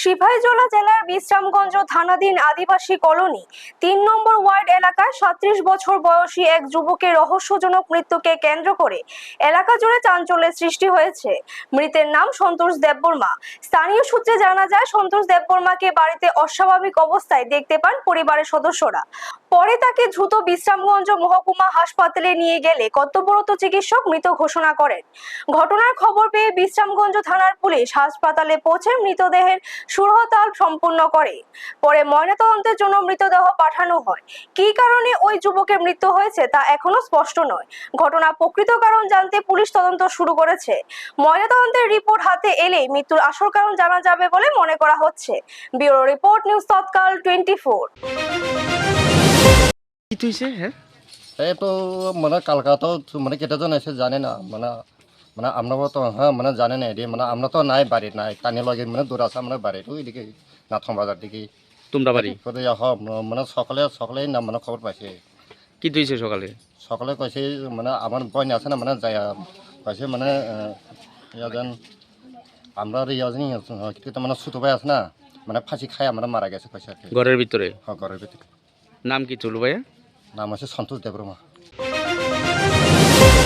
সিপাহীজলা জেলার বিশ্রামগঞ্জ থানাধীন আদিবাসী কলোনি ৩ নম্বর ওয়ার্ড এলাকায় ৩৭ বছর বয়সী এক যুবকের রহস্যজনক মৃত্যুকে কেন্দ্র করে এলাকা জুড়ে চাঞ্চল্যের সৃষ্টি হয়েছে। মৃতের নাম সন্তোষ দেববর্মা। স্থানীয় সূত্রে জানা যায়, সন্তোষ দেববর্মাকে বাড়িতে অস্বাভাবিক অবস্থায় দেখতে পান পরিবারের সদস্যরা। পরে তাকে দ্রুত বিশ্রামগঞ্জ মহকুমা হাসপাতালে নিয়ে গেলে কর্তব্যরত চিকিৎসক মৃত ঘোষণা করেন। ঘটনার খবর পেয়ে বিশ্রামগঞ্জ থানার পুলিশ হাসপাতালে পৌঁছে মৃতদেহের সুরহতাল সম্পূর্ণ করে। পরে ময়নাতদন্তের জন্য মৃতদেহ পাঠানো হয়। কী কারণে ওই যুবকের মৃত্যু হয়েছে তা এখনো স্পষ্ট নয়। ঘটনার প্রকৃত কারণ জানতে পুলিশ তদন্ত শুরু করেছে। ময়নাতদন্তের রিপোর্ট হাতে এলেই মৃত্যুর আসল কারণ জানা যাবে বলে মনে করা হচ্ছে। ব্যুরো রিপোর্ট, নিউজ তৎকাল 24। এই তো মানে কালকা তো মানে কেটাজন এসে জানে না মানে আমরা তো হ্যাঁ মানে জানে না এদিকে মানে আমরা তো নাই বাড়ি নাই টানি লগে মানে দূর আছে আমরা বাড়ি তো এদিকে নাথং বাজার দিকে তোমরা বাড়ি মানে সকালে না মানে খবর পাইছে। কি দিয়েছে সকালে? সকালে কইছে মানে আমার বইন আছে না মানে যায় কইছে মানে ইয়াজন আমরা ইয়াজন কিন্তু মানে ছোট ভাই আছে না মানে ফাঁসি খাই আমরা মারা গেছে কইছে আর কি। ঘরের ভিতরে? হ্যাঁ ঘরের ভিতরে। নাম কি চলু ভাইয়া? নাম আছে সন্তোষ দেববর্মা।